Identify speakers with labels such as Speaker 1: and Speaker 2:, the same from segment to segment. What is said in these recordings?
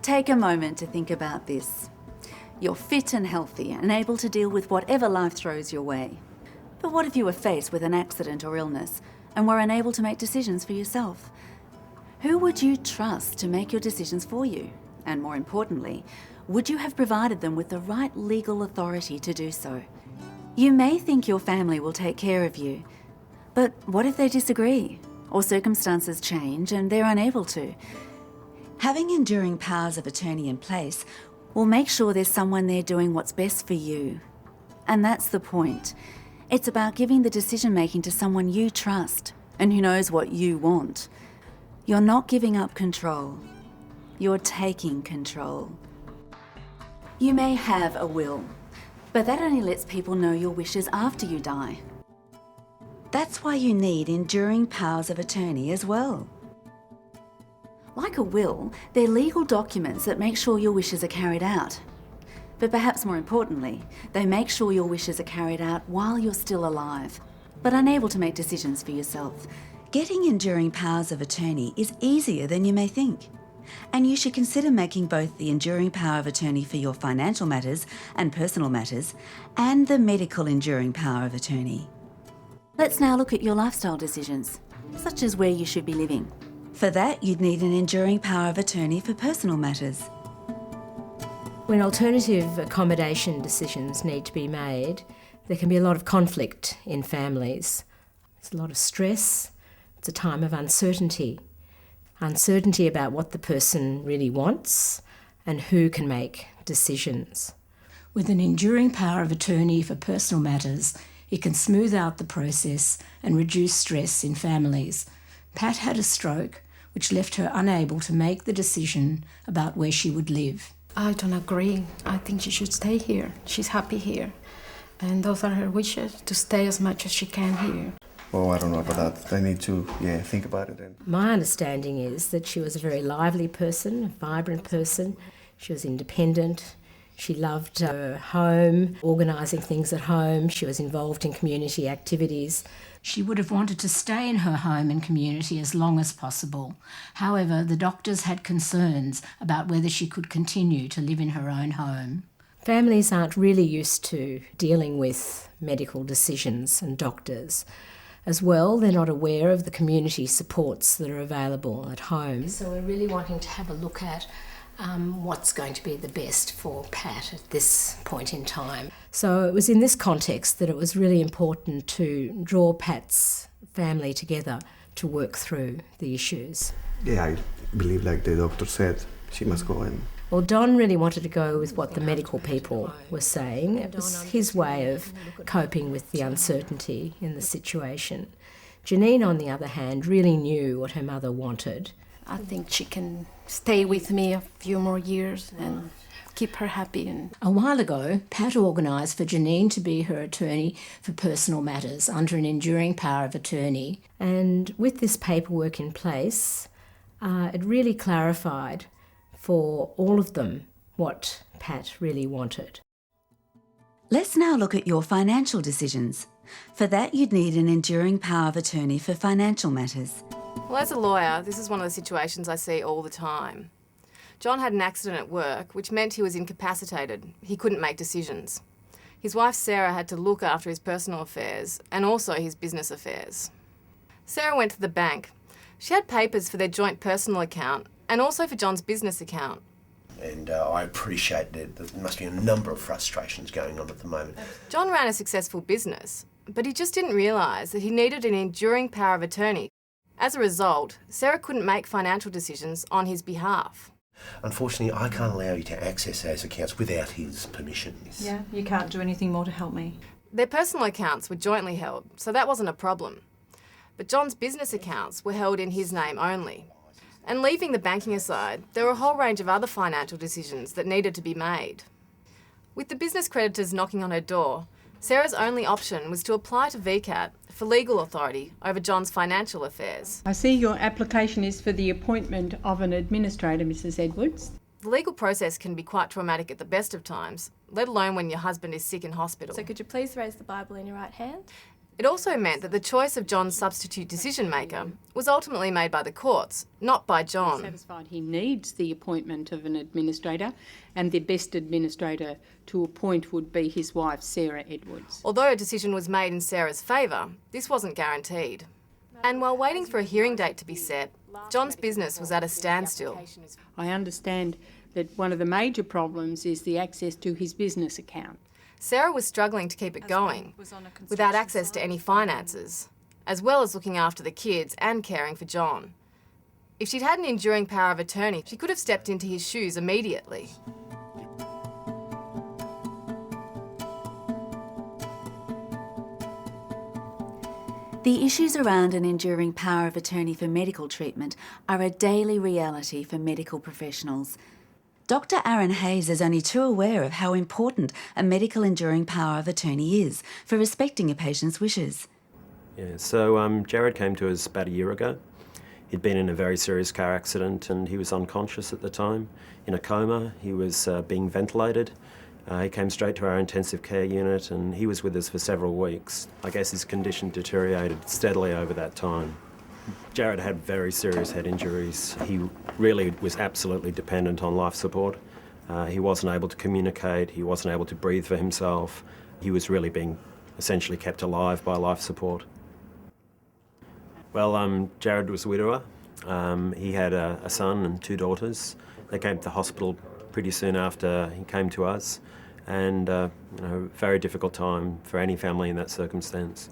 Speaker 1: Take a moment to think about this. You're fit and healthy and able to deal with whatever life throws your way. But what if you were faced with an accident or illness and were unable to make decisions for yourself? Who would you trust to make your decisions for you? And more importantly, would you have provided them with the right legal authority to do so? You may think your family will take care of you, but what if they disagree or circumstances change and they're unable to? Having enduring powers of attorney in place will make sure there's someone there doing what's best for you. And that's the point. It's about giving the decision-making to someone you trust and who knows what you want. You're not giving up control. You're taking control. You may have a will, but that only lets people know your wishes after you die. That's why you need enduring powers of attorney as well. Like a will, they're legal documents that make sure your wishes are carried out. But perhaps more importantly, they make sure your wishes are carried out while you're still alive, but unable to make decisions for yourself. Getting enduring powers of attorney is easier than you may think. And you should consider making both the enduring power of attorney for your financial matters and personal matters, and the medical enduring power of attorney. Let's now look at your lifestyle decisions, such as where you should be living. For that, you'd need an enduring power of attorney for personal matters.
Speaker 2: When alternative accommodation decisions need to be made, there can be a lot of conflict in families. There's a lot of stress. It's a time of uncertainty. Uncertainty about what the person really wants and who can make decisions.
Speaker 3: With an enduring power of attorney for personal matters, it can smooth out the process and reduce stress in families. Pat had a stroke, which left her unable to make the decision about where she would live.
Speaker 4: I don't agree. I think she should stay here. She's happy here. And those are her wishes, to stay as much as she can here.
Speaker 5: Well, I don't know about that. I need to, think about it.
Speaker 2: My understanding is that she was a very lively person, a vibrant person. She was independent. She loved her home, organising things at home. She was involved in community activities.
Speaker 3: She would have wanted to stay in her home and community as long as possible. However, the doctors had concerns about whether she could continue to live in her own home.
Speaker 2: Families aren't really used to dealing with medical decisions and doctors. As well, they're not aware of the community supports that are available at home. So we're really wanting to have a look at what's going to be the best for Pat at this point in time. So it was in this context that it was really important to draw Pat's family together to work through the issues.
Speaker 5: Yeah, I believe, like the doctor said, she must go in.
Speaker 2: Well, Don really wanted to go with what the medical people were saying. It was his way of coping with the uncertainty in the situation. Janine, on the other hand, really knew what her mother wanted.
Speaker 4: I think she can stay with me a few more years and keep her happy.
Speaker 3: A while ago, Pat organised for Janine to be her attorney for personal matters under an enduring power of attorney.
Speaker 2: And with this paperwork in place, it really clarified for all of them what Pat really wanted.
Speaker 1: Let's now look at your financial decisions. For that, you'd need an enduring power of attorney for financial matters.
Speaker 6: Well, as a lawyer, this is one of the situations I see all the time. John had an accident at work, which meant he was incapacitated. He couldn't make decisions. His wife Sarah had to look after his personal affairs and also his business affairs. Sarah went to the bank. She had papers for their joint personal account and also for John's business account.
Speaker 7: And I appreciate that there must be a number of frustrations going on at the moment.
Speaker 6: John ran a successful business, but he just didn't realise that he needed an enduring power of attorney. As a result, Sarah couldn't make financial decisions on his behalf.
Speaker 7: Unfortunately, I can't allow you to access those accounts without his permission.
Speaker 8: Yeah, you can't do anything more to help me.
Speaker 6: Their personal accounts were jointly held, so that wasn't a problem. But John's business accounts were held in his name only. And leaving the banking aside, there were a whole range of other financial decisions that needed to be made. With the business creditors knocking on her door, Sarah's only option was to apply to VCAT for legal authority over John's financial affairs.
Speaker 8: I see your application is for the appointment of an administrator, Mrs. Edwards.
Speaker 6: The legal process can be quite traumatic at the best of times, let alone when your husband is sick in hospital.
Speaker 9: So could you please raise the Bible in your right hand?
Speaker 6: It also meant that the choice of John's substitute decision maker was ultimately made by the courts, not by John.
Speaker 10: Satisfied he needs the appointment of an administrator, and the best administrator to appoint would be his wife, Sarah Edwards.
Speaker 6: Although a decision was made in Sarah's favour, this wasn't guaranteed. And while waiting for a hearing date to be set, John's business was at a standstill.
Speaker 10: I understand that one of the major problems is the access to his business account.
Speaker 6: Sarah was struggling to keep it going, without access to any finances, as well as looking after the kids and caring for John. If she'd had an enduring power of attorney, she could have stepped into his shoes immediately.
Speaker 1: The issues around an enduring power of attorney for medical treatment are a daily reality for medical professionals. Dr. Aaron Hayes is only too aware of how important a medical enduring power of attorney is for respecting a patient's wishes.
Speaker 11: Yeah, so Jared came to us about a year ago. He'd been in a very serious car accident and he was unconscious at the time, in a coma. He was being ventilated. He came straight to our intensive care unit and he was with us for several weeks. I guess his condition deteriorated steadily over that time. Jared had very serious head injuries. He really was absolutely dependent on life support. He wasn't able to communicate, he wasn't able to breathe for himself. He was really being essentially kept alive by life support. Well, Jared was a widower. He had a son and 2 daughters. They came to the hospital pretty soon after he came to us, and very difficult time for any family in that circumstance.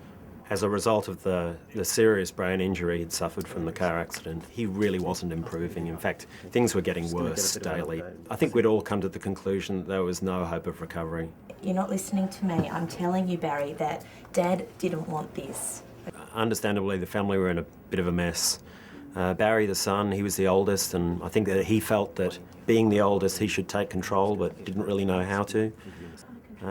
Speaker 11: As a result of the serious brain injury he'd suffered from the car accident, he really wasn't improving. In fact, things were getting worse daily. I think we'd all come to the conclusion that there was no hope of recovery.
Speaker 12: You're not listening to me. I'm telling you, Barry, that Dad didn't want this.
Speaker 11: Understandably, the family were in a bit of a mess. Barry, the son, he was the oldest, and I think that he felt that being the oldest, he should take control, but didn't really know how to.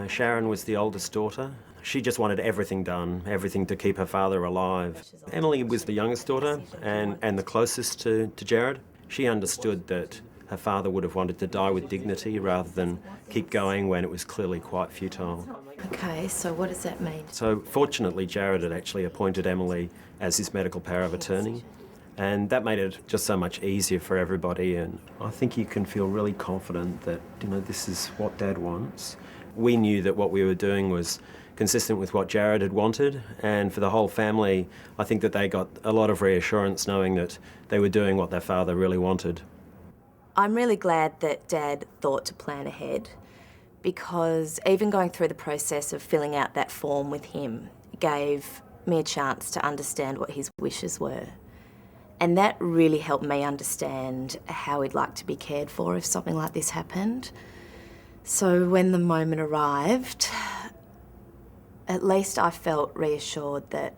Speaker 11: Sharon was the oldest daughter. She just wanted everything done, everything to keep her father alive. Emily was the youngest daughter and the closest to Jared. She understood that her father would have wanted to die with dignity rather than keep going when it was clearly quite futile.
Speaker 12: Okay, so what does that mean?
Speaker 11: So fortunately, Jared had actually appointed Emily as his medical power of attorney, and that made it just so much easier for everybody. And I think you can feel really confident that, this is what Dad wants. We knew that what we were doing was consistent with what Jared had wanted, and for the whole family, I think that they got a lot of reassurance knowing that they were doing what their father really wanted.
Speaker 12: I'm really glad that Dad thought to plan ahead, because even going through the process of filling out that form with him gave me a chance to understand what his wishes were. And that really helped me understand how he'd like to be cared for if something like this happened. So when the moment arrived, at least I felt reassured that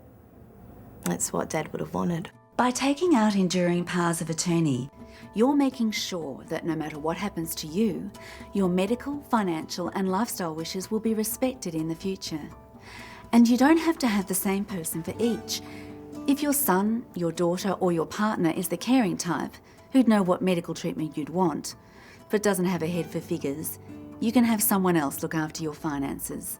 Speaker 12: that's what Dad would have wanted.
Speaker 1: By taking out enduring powers of attorney, you're making sure that no matter what happens to you, your medical, financial and lifestyle wishes will be respected in the future. And you don't have to have the same person for each. If your son, your daughter or your partner is the caring type, who'd know what medical treatment you'd want, but doesn't have a head for figures, you can have someone else look after your finances.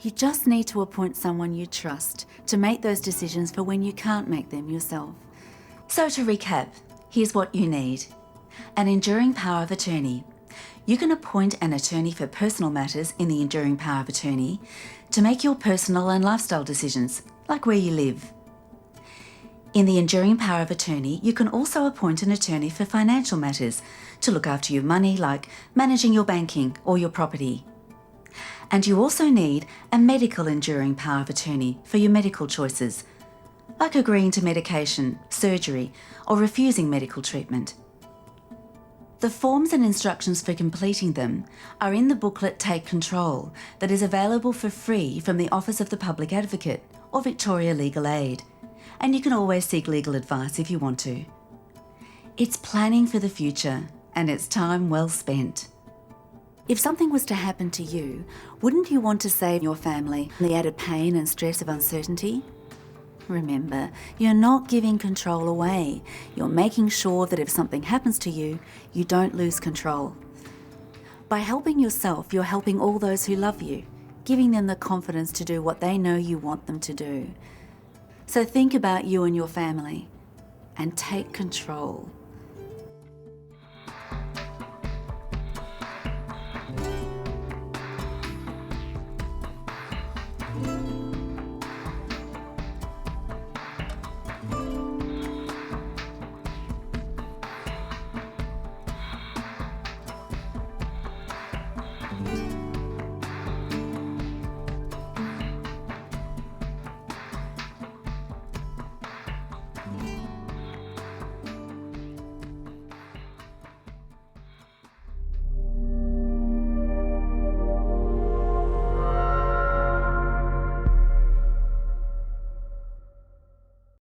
Speaker 1: You just need to appoint someone you trust to make those decisions for when you can't make them yourself. So to recap, here's what you need. An enduring power of attorney. You can appoint an attorney for personal matters in the enduring power of attorney to make your personal and lifestyle decisions, like where you live. In the enduring power of attorney, you can also appoint an attorney for financial matters to look after your money, like managing your banking or your property. And you also need a medical enduring power of attorney for your medical choices, like agreeing to medication, surgery, or refusing medical treatment. The forms and instructions for completing them are in the booklet Take Control that is available for free from the Office of the Public Advocate or Victoria Legal Aid, and you can always seek legal advice if you want to. It's planning for the future, and it's time well spent. If something was to happen to you, wouldn't you want to save your family the added pain and stress of uncertainty? Remember, you're not giving control away. You're making sure that if something happens to you, you don't lose control. By helping yourself, you're helping all those who love you, giving them the confidence to do what they know you want them to do. So think about you and your family and take control.